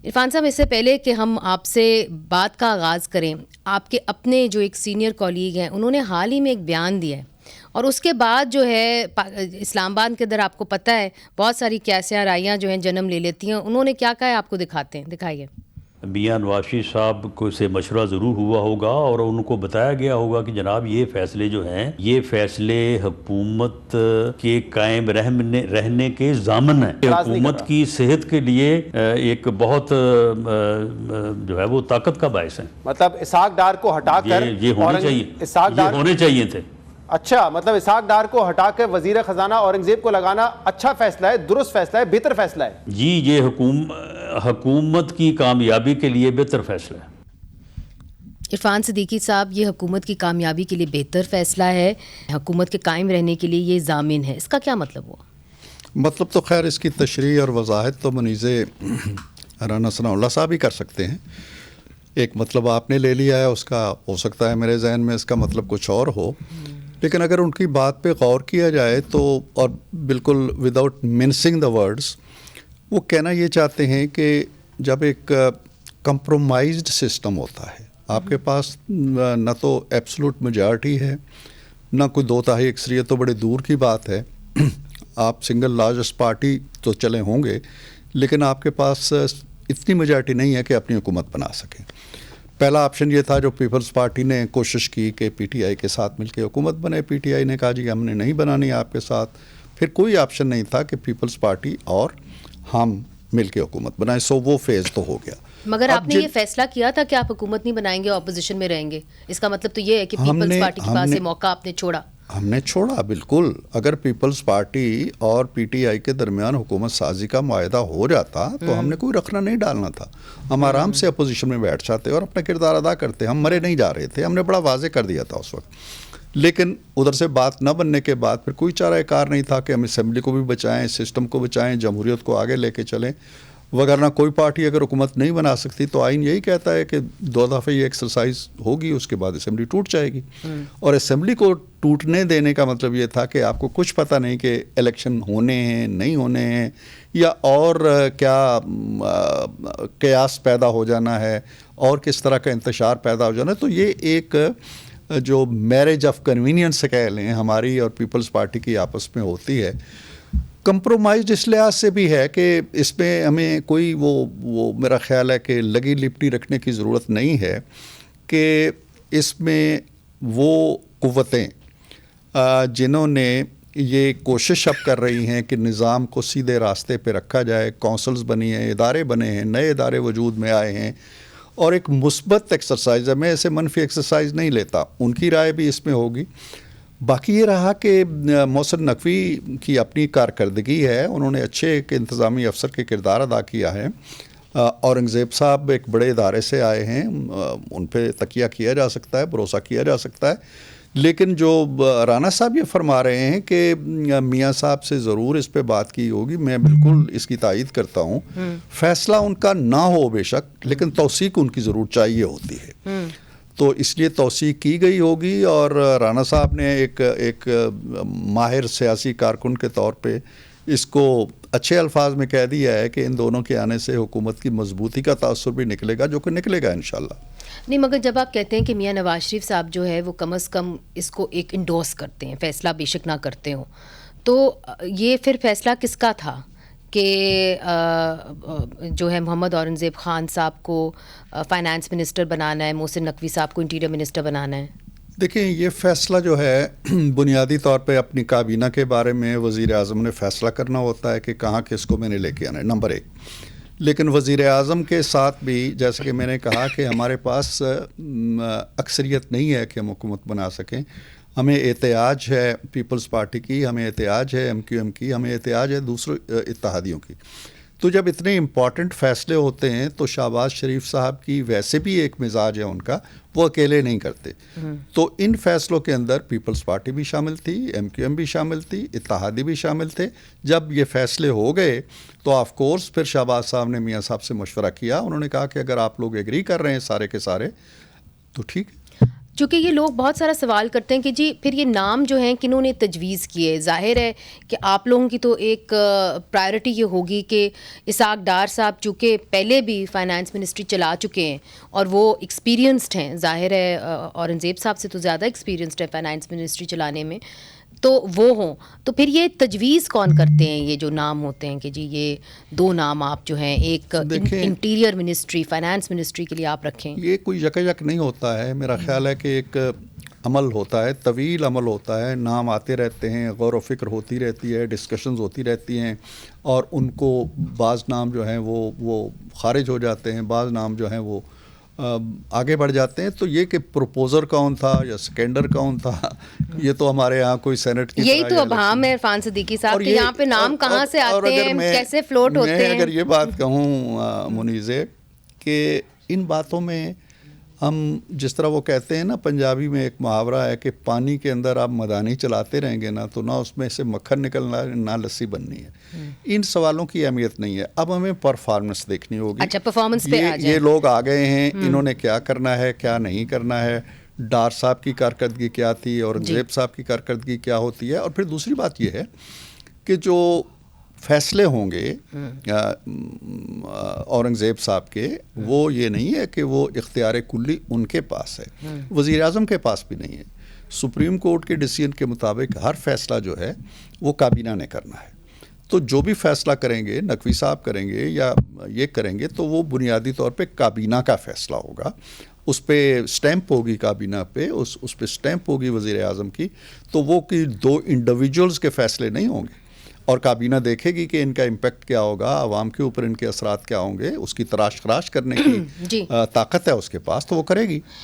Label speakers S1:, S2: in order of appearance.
S1: عرفان صاحب، اس سے پہلے کہ ہم آپ سے بات کا آغاز کریں، آپ کے اپنے جو ایک سینئر کولیگ ہیں انہوں نے حال ہی میں ایک بیان دیا ہے، اور اس کے بعد جو ہے اسلام آباد کے اندر آپ کو پتہ ہے بہت ساری کیسیاں رائیاں جو ہیں جنم لے لیتی ہیں. انہوں نے کیا کہا ہے آپ کو دکھاتے ہیں، دکھائیے.
S2: میاں نواز شریف صاحب کو سے مشورہ ضرور ہوا ہوگا اور ان کو بتایا گیا ہوگا کہ جناب یہ فیصلے جو ہیں یہ فیصلے حکومت کے قائم رہنے کے ضامن ہیں. حکومت کی صحت کے لیے ایک بہت جو ہے وہ طاقت کا باعث ہے.
S3: مطلب اسحاق ڈار کو ہٹا کر
S2: یہ ہونے چاہیے تھے.
S3: اچھا، مطلب اسحاق ڈار کو ہٹا کر وزیر خزانہ اورنگزیب کو لگانا اچھا فیصلہ ہے، درست فیصلہ ہے، بہتر فیصلہ ہے.
S2: جی، یہ حکومت کی کامیابی کے لیے بہتر فیصلہ ہے.
S1: عرفان صدیقی صاحب، یہ حکومت کی کامیابی کے لیے بہتر فیصلہ ہے، حکومت کے قائم رہنے کے لیے یہ ضامن ہے. اس کا کیا مطلب ہوا؟
S4: مطلب تو خیر اس کی تشریح اور وضاحت تو منیز رانا ثناء اللہ صاحب ہی کر سکتے ہیں. ایک مطلب آپ نے لے لیا ہے، اس کا ہو سکتا ہے میرے ذہن میں اس کا مطلب کچھ اور ہو، لیکن اگر ان کی بات پہ غور کیا جائے تو، اور بالکل وداؤٹ منسنگ دا ورڈز، وہ کہنا یہ چاہتے ہیں کہ جب ایک کمپرومائزڈ سسٹم ہوتا ہے، آپ کے پاس نہ تو ایبسلوٹ میجارٹی ہے، نہ کوئی دو تہائی اکثریت، تو بڑے دور کی بات ہے. آپ سنگل لارجسٹ پارٹی تو چلے ہوں گے، لیکن آپ کے پاس اتنی میجارٹی نہیں ہے کہ اپنی حکومت بنا سکیں. پہلا آپشن یہ تھا جو پیپلز پارٹی نے کوشش کی کہ پی ٹی آئی کے ساتھ مل کے حکومت بنے. پی ٹی آئی نے کہا جی ہم نے نہیں بنانی آپ کے ساتھ. پھر کوئی آپشن نہیں تھا کہ پیپلز پارٹی اور ہم مل کے حکومت بنائیں. سو وہ فیز تو ہو گیا.
S1: مگر آپ نے یہ فیصلہ کیا تھا کہ آپ حکومت نہیں بنائیں گے، اپوزیشن میں رہیں گے. اس کا مطلب تو یہ ہے کہ پیپلز پارٹی کے پاس یہ موقع آپ نے چھوڑا.
S4: ہم نے چھوڑا، بالکل. اگر پیپلز پارٹی اور پی ٹی آئی کے درمیان حکومت سازی کا معاہدہ ہو جاتا تو ہم نے کوئی رکھنا نہیں ڈالنا تھا. ہم آرام سے اپوزیشن میں بیٹھ جاتے اور اپنا کردار ادا کرتے. ہم مرے نہیں جا رہے تھے، ہم نے بڑا واضح کر دیا تھا اس وقت. لیکن ادھر سے بات نہ بننے کے بعد پھر کوئی چارہ کار نہیں تھا کہ ہم اسمبلی کو بھی بچائیں، سسٹم کو بچائیں، جمہوریت کو آگے لے کے چلیں. وگرنہ کوئی پارٹی اگر حکومت نہیں بنا سکتی تو آئین یہی کہتا ہے کہ 2 دفعہ یہ ایکسرسائز ہوگی، اس کے بعد اسمبلی ٹوٹ جائے گی. اور اسمبلی کو ٹوٹنے دینے کا مطلب یہ تھا کہ آپ کو کچھ پتہ نہیں کہ الیکشن ہونے ہیں نہیں ہونے ہیں، یا اور کیا قیاس پیدا ہو جانا ہے اور کس طرح کا انتشار پیدا ہو جانا ہے. تو یہ ایک جو میرج آف کنوینئنس سے کہہ لیں ہماری اور پیپلز پارٹی کی آپس میں ہوتی ہے. کمپرومائز اس لحاظ سے بھی ہے کہ اس میں ہمیں کوئی وہ میرا خیال ہے کہ لگی لپٹی رکھنے کی ضرورت نہیں ہے کہ اس میں وہ قوتیں جنہوں نے یہ کوشش اب کر رہی ہیں کہ نظام کو سیدھے راستے پہ رکھا جائے، کونسلز بنی ہیں، ادارے بنے ہیں، نئے ادارے وجود میں آئے ہیں اور ایک مثبت ایکسرسائز ہے. میں ایسے منفی ایکسرسائز نہیں لیتا، ان کی رائے بھی اس میں ہوگی. باقی یہ رہا کہ محسن نقوی کی اپنی کارکردگی ہے، انہوں نے اچھے ایک انتظامی افسر کے کردار ادا کیا ہے. اورنگزیب صاحب ایک بڑے ادارے سے آئے ہیں، ان پہ تکیہ کیا جا سکتا ہے، بھروسہ کیا جا سکتا ہے. لیکن جو رانا صاحب یہ فرما رہے ہیں کہ میاں صاحب سے ضرور اس پہ بات کی ہوگی، میں بالکل اس کی تائید کرتا ہوں. فیصلہ ان کا نہ ہو بے شک، لیکن توثیق ان کی ضرور چاہیے ہوتی ہے. تو اس لیے توثیق کی گئی ہوگی، اور رانا صاحب نے ایک ماہر سیاسی کارکن کے طور پہ اس کو اچھے الفاظ میں کہہ دیا ہے کہ ان دونوں کے آنے سے حکومت کی مضبوطی کا تاثر بھی نکلے گا، جو کہ نکلے گا انشاءاللہ.
S1: نہیں، مگر جب آپ کہتے ہیں کہ میاں نواز شریف صاحب جو ہے وہ کم از کم اس کو ایک انڈورس کرتے ہیں، فیصلہ بے شک نہ کرتے ہوں، تو یہ پھر فیصلہ کس کا تھا کہ جو ہے محمد اورنگزیب خان صاحب کو فائنانس منسٹر بنانا ہے، محسن نقوی صاحب کو انٹیریئر منسٹر بنانا ہے؟
S4: دیکھیں، یہ فیصلہ جو ہے بنیادی طور پہ اپنی کابینہ کے بارے میں وزیر اعظم نے فیصلہ کرنا ہوتا ہے کہ کہاں کس کو میں نے لے کے آنا ہے، نمبر 1. لیکن وزیر اعظم کے ساتھ بھی جیسے کہ میں نے کہا کہ ہمارے پاس اکثریت نہیں ہے کہ ہم حکومت بنا سکیں. ہمیں احتیاج ہے پیپلز پارٹی کی، ہمیں احتیاج ہے ایم کیو ایم کی، ہمیں احتیاج ہے دوسرے اتحادیوں کی. تو جب اتنے امپورٹنٹ فیصلے ہوتے ہیں تو شہباز شریف صاحب کی ویسے بھی ایک مزاج ہے ان کا، وہ اکیلے نہیں کرتے. تو ان فیصلوں کے اندر پیپلز پارٹی بھی شامل تھی، ایم کیو ایم بھی شامل تھی، اتحادی بھی شامل تھے. جب یہ فیصلے ہو گئے تو آف کورس پھر شہباز صاحب نے میاں صاحب سے مشورہ کیا. انہوں نے کہا کہ اگر آپ لوگ ایگری کر رہے ہیں سارے کے سارے تو ٹھیک ہے.
S1: چونکہ یہ لوگ بہت سارا سوال کرتے ہیں کہ جی پھر یہ نام جو ہیں کنہوں نے تجویز کیے. ظاہر ہے کہ آپ لوگوں کی تو ایک پرائرٹی یہ ہوگی کہ اسحاق ڈار صاحب چونکہ پہلے بھی فائنانس منسٹری چلا چکے ہیں اور وہ ایکسپیرینسڈ ہیں, ظاہر ہے اورنگزیب صاحب سے تو زیادہ ایکسپیرینسڈ ہے فائنانس منسٹری چلانے میں, تو وہ ہوں. تو پھر یہ تجویز کون کرتے ہیں, یہ جو نام ہوتے ہیں کہ جی یہ دو نام آپ جو ہیں ایک انٹیریئر منسٹری فائنانس منسٹری کے لیے آپ رکھیں؟
S4: یہ کوئی یک نہیں ہوتا ہے. میرا خیال ہے کہ ایک عمل ہوتا ہے, طویل عمل ہوتا ہے, نام آتے رہتے ہیں, غور و فکر ہوتی رہتی ہے, ڈسکشنز ہوتی رہتی ہیں, اور ان کو بعض نام جو ہیں وہ خارج ہو جاتے ہیں, بعض نام جو ہیں وہ آگے بڑھ جاتے ہیں. تو یہ کہ پروپوزر کون تھا یا سیکنڈر کون تھا, یہ تو ہمارے یہاں کوئی سینٹ کی
S1: یہی تو ابہام ہے عرفان صدیقی صاحب کہ یہاں پہ نام کہاں سے آتے ہیں, کیسے فلوٹ ہوتے ہیں.
S4: میں اگر یہ بات کہوں منیزے کہ ان باتوں میں ہم جس طرح وہ کہتے ہیں نا, پنجابی میں ایک محاورہ ہے کہ پانی کے اندر آپ مدانی چلاتے رہیں گے نا تو نہ اس میں سے مکھن نکلنا ہے نہ لسی بننی ہے. ان سوالوں کی اہمیت نہیں ہے. اب ہمیں پرفارمنس دیکھنی ہوگی.
S1: اچھا پرفارمنس پہ آ جائیں.
S4: یہ لوگ آ گئے ہیں, انہوں نے کیا کرنا ہے کیا نہیں کرنا ہے, ڈار صاحب کی کارکردگی کیا تھی, اورنگزیب صاحب کی کارکردگی کیا ہوتی ہے. اور پھر دوسری بات یہ ہے کہ جو فیصلے ہوں گے اورنگزیب صاحب کے, وہ یہ نہیں ہے کہ وہ اختیار کلی ان کے پاس ہے, وزیر اعظم کے پاس بھی نہیں ہے. سپریم کورٹ کے ڈیسیژن کے مطابق ہر فیصلہ جو ہے وہ کابینہ نے کرنا ہے. تو جو بھی فیصلہ کریں گے, نقوی صاحب کریں گے یا یہ کریں گے, تو وہ بنیادی طور پہ کابینہ کا فیصلہ ہوگا. اس پہ سٹیمپ ہوگی کابینہ پہ, اس پہ سٹیمپ ہوگی وزیر اعظم کی. تو وہ کہ دو انڈیویجولز کے فیصلے نہیں ہوں گے, اور کابینہ دیکھے گی کہ ان کا امپیکٹ کیا ہوگا, عوام کے اوپر ان کے اثرات کیا ہوں گے, اس کی تراش خراش کرنے کی طاقت ہے اس کے پاس, تو وہ کرے گی.